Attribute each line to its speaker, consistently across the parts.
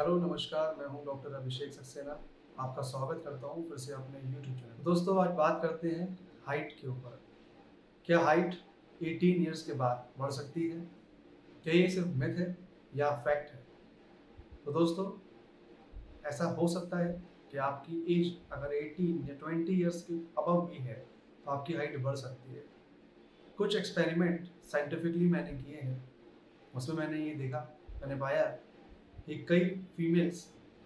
Speaker 1: Hello नमस्कार, मैं हूं डॉक्टर अभिषेक सक्सेना। आपका स्वागत करता हूं फिर से अपने यूट्यूब चैनल। दोस्तों, आज बात करते हैं हाइट के ऊपर। क्या हाइट 18 ईयर्स के बाद बढ़ सकती है? क्या ये सिर्फ मिथ है या फैक्ट है? तो दोस्तों, ऐसा हो सकता है कि आपकी एज अगर 18 या 20 ईयर्स के अबव भी है तो आपकी हाइट बढ़ सकती है। कुछ एक्सपेरिमेंट साइंटिफिकली मैंने किए हैं, उसमें मैंने ये देखा, मैंने पाया कि कई फीमेल्स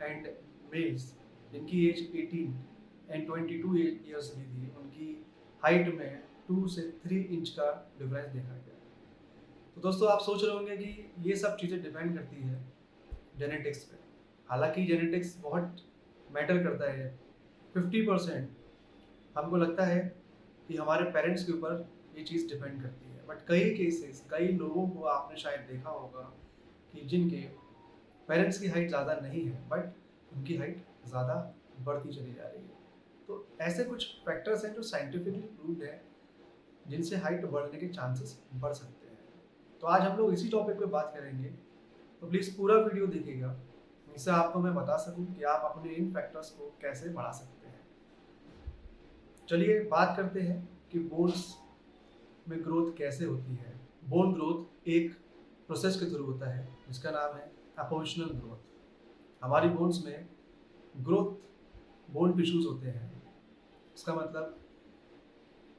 Speaker 1: एंड मेल्स जिनकी एज 18 एंड 22 ईयर्स भी थी, उनकी हाइट में 2 से 3 इंच का डिफरेंस देखा गया। तो दोस्तों, आप सोच रहे होंगे कि ये सब चीज़ें डिपेंड करती है जेनेटिक्स पे। हालांकि जेनेटिक्स बहुत मैटर करता है। 50% हमको लगता है कि हमारे पेरेंट्स के ऊपर ये चीज़ डिपेंड करती है, बट कई केसेस, कई लोगों को आपने शायद देखा होगा कि जिनके पेरेंट्स की हाइट ज़्यादा नहीं है बट उनकी हाइट ज़्यादा बढ़ती चली जा रही है। तो ऐसे कुछ फैक्टर्स हैं जो साइंटिफिकली प्रूव्ड है, जिनसे हाइट बढ़ने के चांसेस बढ़ सकते हैं। तो आज हम लोग इसी टॉपिक पे बात करेंगे, तो प्लीज़ पूरा वीडियो देखिएगा, जिससे आपको मैं बता सकूं कि आप अपने इन फैक्टर्स को कैसे बढ़ा सकते हैं। चलिए बात करते हैं कि बोन्स में ग्रोथ कैसे होती है। बोन ग्रोथ एक प्रोसेस के थ्रू होता है जिसका नाम है अपोजिशनल ग्रोथ। हमारी बोन्स में ग्रोथ बोन टिश्यूज होते हैं। इसका मतलब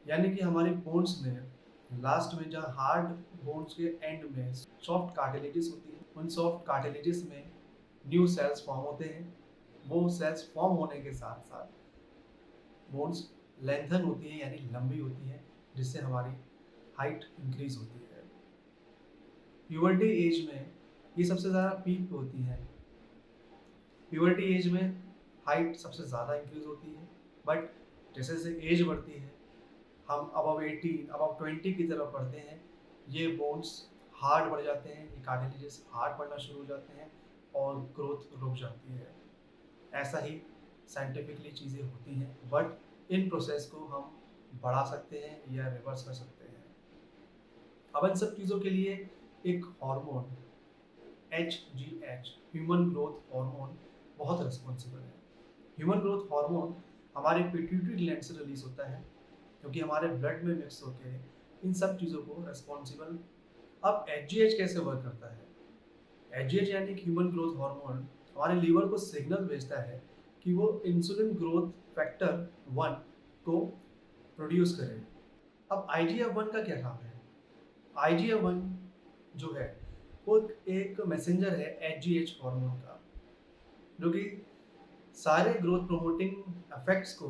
Speaker 1: यानी कि हमारे बोन्स में लास्ट में जहाँ हार्ड बोन्स के एंड में सॉफ्ट कार्टिलेजेस होती है, उन सॉफ्ट कार्टिलेजेस में न्यू सेल्स फॉर्म होते हैं। वो सेल्स फॉर्म होने के साथ साथ बोन्स लेंथन होती है, यानी लंबी होती है, जिससे हमारी हाइट इंक्रीज होती है। प्यूबर्टी एज में ये सबसे ज़्यादा पीक होती है। प्यूबर्टी एज में हाइट सबसे ज़्यादा इंक्रीज होती है, बट जैसे जैसे एज बढ़ती है, हम अबव 18 अबव 20 की तरफ बढ़ते हैं, ये बोन्स हार्ड बढ़ जाते हैं, ये कार्टिलेजेस हार्ड बढ़ना शुरू हो जाते हैं और ग्रोथ रुक जाती है। ऐसा ही साइंटिफिकली चीज़ें होती हैं, बट इन प्रोसेस को हम बढ़ा सकते हैं या रिवर्स कर सकते हैं। अब इन सब चीज़ों के लिए एक hormone HGH, human growth hormone, बहुत रिस्पॉन्सिबल है। ह्यूमन ग्रोथ हार्मोन हमारे पिट्यूटरी ग्लैंड से रिलीज होता है, क्योंकि हमारे ब्लड में मिक्स होकर इन सब चीज़ों को रिस्पॉन्सिबल। अब HGH कैसे वर्क करता है? HGH यानी कि ह्यूमन ग्रोथ हार्मोन हमारे लीवर को सिग्नल भेजता है कि वो इंसुलिन ग्रोथ फैक्टर 1 को प्रोड्यूस करे। अब IGF-1 का क्या काम है? IGF-1 जो है वो एक मैसेंजर है HGH हार्मोन का, जो कि सारे ग्रोथ प्रोमोटिंग इफेक्ट्स को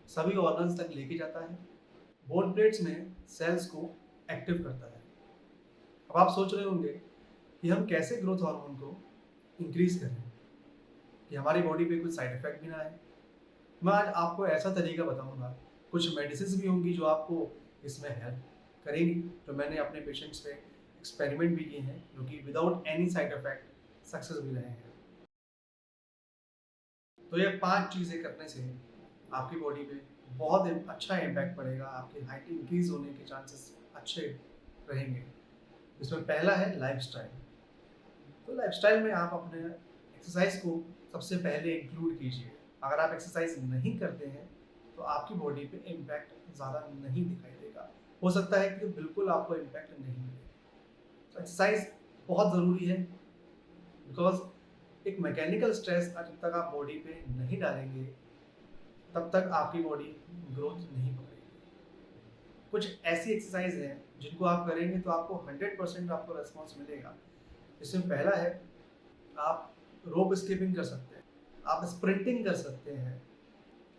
Speaker 1: सभी ऑर्गन्स तक लेके जाता है, बोन प्लेट्स में सेल्स को एक्टिव करता है। अब आप सोच रहे होंगे कि हम कैसे ग्रोथ हार्मोन को इंक्रीज करें कि हमारी बॉडी पे कुछ साइड इफेक्ट भी ना आए। मैं आज आपको ऐसा तरीका बताऊंगा, कुछ मेडिसिन भी होंगी जो आपको इसमें हेल्प करेंगी, तो मैंने अपने पेशेंट्स पे एक्सपेरिमेंट भी किए हैं जो कि without any side effect success भी रहे हैं। तो ये 5 चीज़ें करने से आपकी बॉडी पे बहुत अच्छा इम्पैक्ट पड़ेगा, आपकी हाइट इंक्रीज होने के चांसेस अच्छे रहेंगे। इसमें पहला है लाइफस्टाइल। तो लाइफस्टाइल में आप अपने एक्सरसाइज को सबसे पहले इंक्लूड कीजिए। अगर आप एक्सरसाइज नहीं करते हैं तो आपकी बॉडी पे इम्पैक्ट ज़्यादा नहीं दिखाई देगा। हो सकता है कि बिल्कुल आपको इम्पैक्ट नहीं मिले। तो एक्सरसाइज बहुत ज़रूरी है, बिकॉज एक मैकेनिकल स्ट्रेस जब तक आप बॉडी पे नहीं डालेंगे तब तक आपकी बॉडी ग्रोथ नहीं पकड़ेगी। कुछ ऐसी एक्सरसाइज हैं जिनको आप करेंगे तो आपको 100% आपको रेस्पॉन्स मिलेगा। इसमें पहला है, आप रोप स्किपिंग कर सकते हैं, आप स्प्रिंटिंग कर सकते हैं,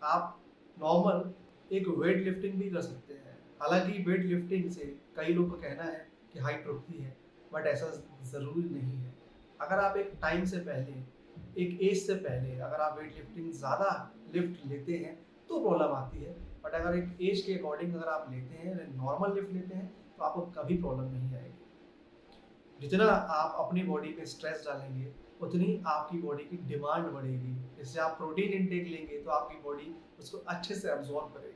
Speaker 1: आप नॉर्मल एक वेट लिफ्टिंग भी कर सकते हैं। हालांकि वेट लिफ्टिंग से कई लोग का कहना है कि हाइट रुकती है, बट ऐसा ज़रूरी नहीं है। अगर आप एक टाइम से पहले, एक एज से पहले अगर आप वेट लिफ्टिंग ज़्यादा लिफ्ट लेते हैं तो प्रॉब्लम आती है, बट अगर एक एज के अकॉर्डिंग अगर आप लेते हैं, नॉर्मल लिफ्ट लेते हैं, तो आपको कभी प्रॉब्लम नहीं आएगी। जितना आप अपनी बॉडी पे स्ट्रेस डालेंगे उतनी आपकी बॉडी की डिमांड बढ़ेगी। इससे आप प्रोटीन इनटेक लेंगे तो आपकी बॉडी उसको अच्छे से अब्जॉर्ब करेगी।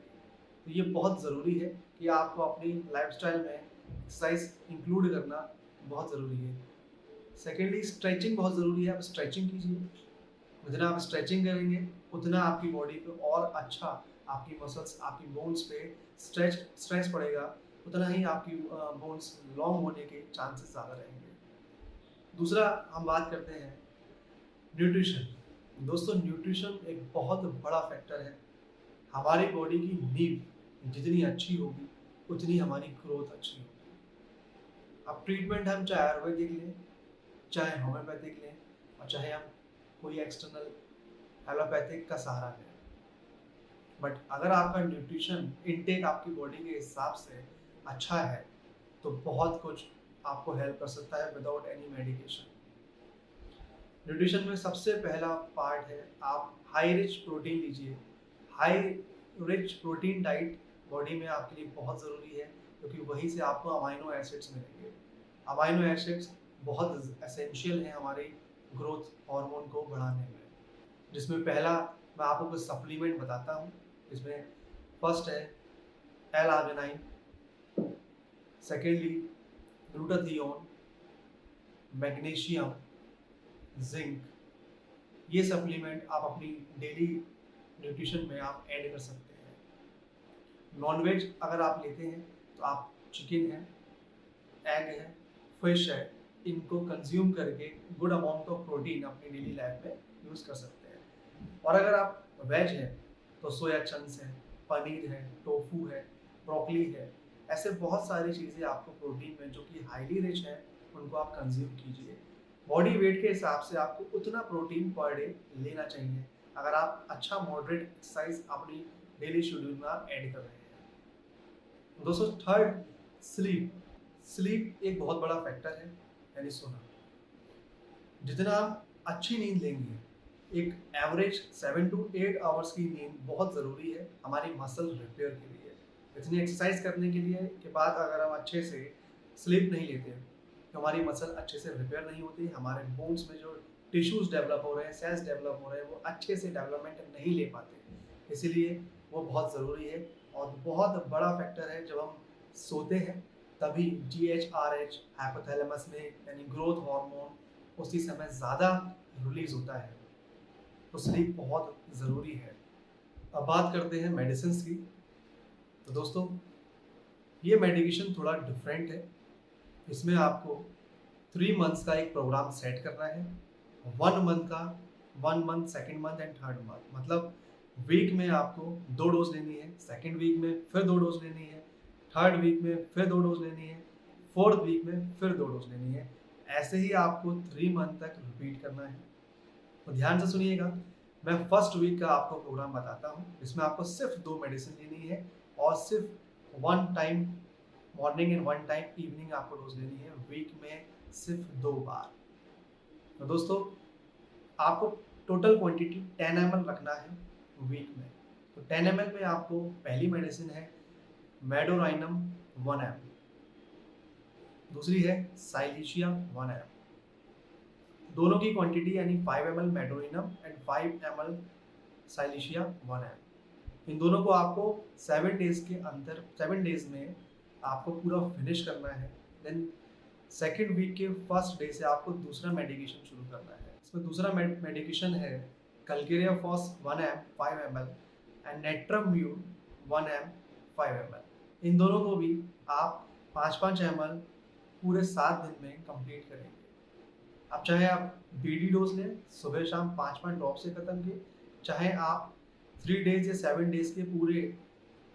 Speaker 1: तो ये बहुत ज़रूरी है कि आपको अपनी लाइफस्टाइल में एक्सरसाइज इंक्लूड करना बहुत ज़रूरी है। सेकेंडली स्ट्रेचिंग बहुत ज़रूरी है, आप स्ट्रेचिंग कीजिए। जितना आप स्ट्रेचिंग करेंगे उतना आपकी बॉडी पे और अच्छा, आपकी मसल्स, आपकी बोन्स पे स्ट्रेस पड़ेगा, उतना ही आपकी बोन्स लॉन्ग होने के चांसेस ज़्यादा रहेंगे। दूसरा हम बात करते हैं न्यूट्रिशन। दोस्तों न्यूट्रिशन एक बहुत बड़ा फैक्टर है। हमारी बॉडी की नींव जितनी अच्छी होगी उतनी हमारी ग्रोथ अच्छी होगी। अब ट्रीटमेंट हम चाहे आयुर्वेदिक लें, चाहे होम्योपैथिक लें, और चाहे हम कोई एक्सटर्नल एलोपैथिक का सहारा लें, बट अगर आपका न्यूट्रिशन इनटेक आपकी बॉडी के हिसाब से अच्छा है तो बहुत कुछ आपको हेल्प कर सकता है विदाउट एनी मेडिकेशन। न्यूट्रिशन में सबसे पहला पार्ट है आप हाई रिच प्रोटीन लीजिए। High rich protein diet body में आपके लिए बहुत ज़रूरी है, क्योंकि वहीं से आपको अमाइनो एसिड्स मिलेंगे। अमाइनो एसिड्स बहुत एसेंशियल हैं हमारे ग्रोथ हार्मोन को बढ़ाने में। जिसमें पहला मैं आपको कुछ सप्लीमेंट बताता हूँ, जिसमें फर्स्ट है L-आर्जिनाइन, सेकेंडली ग्लूटाथियोन, मैग्नीशियम, जिंक। ये सप्लीमेंट आप अपनी डेली न्यूट्रिशन में आप ऐड कर सकते हैं। नॉनवेज अगर आप लेते हैं तो आप चिकन है, एग है, फिश है, इनको कंज्यूम करके गुड अमाउंट ऑफ प्रोटीन अपनी डेली लाइफ में यूज़ कर सकते हैं। और अगर आप वेज हैं तो सोया चंक्स है, पनीर है, टोफू है, ब्रोकली है, ऐसे बहुत सारी चीज़ें आपको प्रोटीन में जो कि हाईली रिच है उनको आप कंज्यूम कीजिए। बॉडी वेट के हिसाब से आपको उतना प्रोटीन पर डे लेना चाहिए अगर आप अच्छा मॉडरेट एक्सरसाइज अपनी डेली शेड्यूल में आप ऐड कर रहे हैं। दोस्तों थर्ड, स्लीप। स्लीप एक बहुत बड़ा फैक्टर है, यानी सोना। जितना आप अच्छी नींद लेंगे, एक एवरेज 7 to 8 आवर्स की नींद बहुत ज़रूरी है हमारी मसल रिपेयर के लिए। इतनी एक्सरसाइज करने के लिए के बाद अगर हम अच्छे से स्लीप नहीं लेते तो हमारी मसल अच्छे से रिपेयर नहीं होती, हमारे बोन्स में जो टिश्यूज डेवलप हो रहे हैं, सेल्स डेवलप हो रहे हैं, वो अच्छे से डेवलपमेंट नहीं ले पाते। इसीलिए वो बहुत ज़रूरी है और बहुत बड़ा फैक्टर है। जब हम सोते हैं तभी GHRH हाइपोथैलेमस में यानी ग्रोथ हार्मोन उसी समय ज़्यादा रिलीज होता है, तो स्लीप बहुत ज़रूरी है। अब बात करते हैं मेडिसिन की। तो दोस्तों ये मेडिकेशन थोड़ा डिफरेंट है। इसमें आपको 3 मंथ्स का एक प्रोग्राम सेट करना है। 1 मंथ का, 1 month, second month and third month, मतलब वीक में आपको 2 डोज लेनी है, सेकेंड वीक में फिर 2 डोज लेनी है, थर्ड वीक में फिर 2 डोज लेनी है, फोर्थ वीक में फिर 2 डोज लेनी है। ऐसे ही आपको 3 मंथ तक रिपीट करना है। तो ध्यान से सुनिएगा, मैं फर्स्ट वीक का आपको प्रोग्राम बताता हूँ। इसमें आपको सिर्फ 2 मेडिसिन लेनी है और सिर्फ 1 time morning and 1 time evening आपको डोज लेनी है, वीक में सिर्फ 2 बार। तो दोस्तों आपको टोटल क्वांटिटी 10 ml रखना है वीक में। तो 10 ml में आपको पहली मेडिसिन है मेडोराइनम 1 ml, दूसरी है साइलिशिया 1 ml। दोनों की क्वांटिटी यानी 5 ml Medorrhinum and 5 ml silicea 1 ml। इन दोनों को आपको 7 डेज के अंदर, 7 डेज में आपको पूरा फिनिश करना है। देन सेकेंड वीक के फर्स्ट डे से आपको दूसरा मेडिकेशन शुरू करना है। इसमें दूसरा मेडिकेशन है calcarea phos 1 ml 5 ml and natrum mur 1 ml 5 ml। इन दोनों को भी आप 5-5 ml पूरे 7 दिन में कंप्लीट करेंगे। अब चाहे आप BD डोज लें, सुबह शाम 5-5 ड्रॉप से खत्म किए, चाहे आप 3 डेज या 7 डेज के पूरे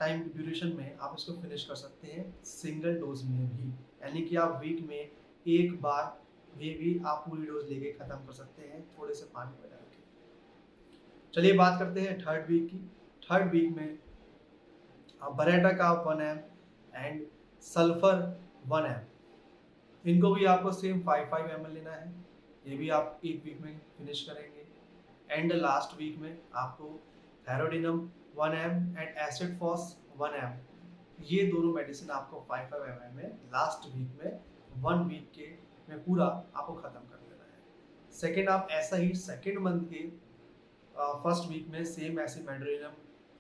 Speaker 1: टाइम ड्यूरेशन में आप इसको फिनिश कर सकते हैं सिंगल डोज में भी, यानी कि आप वीक में एक बार भी आप पूरी डोज लेके ख़त्म कर सकते हैं थोड़े से पानी में डाल के। चलिए बात करते हैं थर्ड वीक की। थर्ड वीक में आप बरेटा का 1 ml एंड सल्फर 1 ml, इनको भी आपको सेम 5-5 ml लेना है। ये भी आप एक वीक में फिनिश करेंगे। एंड लास्ट वीक में आपको थैरोडिनम 1 ml and acid phos 1 ml, ये दोनों मेडिसिन आपको 5-5 ml में लास्ट वीक में 1 वीक के में पूरा आपको ख़त्म कर देना है। सेकेंड आप ऐसा ही सेकेंड मंथ के फर्स्ट वीक में सेम ऐसे मेडोरिनम,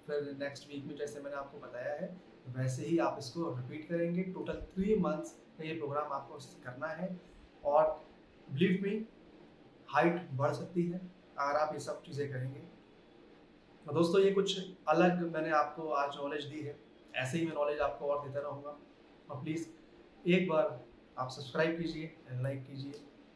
Speaker 1: फिर नेक्स्ट वीक में जैसे मैंने आपको बताया है वैसे ही आप इसको रिपीट करेंगे। टोटल 3 मंथ्स का ये प्रोग्राम आपको करना है और बिलीव मी, हाइट बढ़ सकती है अगर आप ये सब चीज़ें करेंगे। तो दोस्तों ये कुछ अलग मैंने आपको आज नॉलेज दी है, ऐसे ही मैं नॉलेज आपको और देता रहूँगा। और प्लीज़ एक बार आप सब्सक्राइब कीजिए एंड लाइक कीजिए।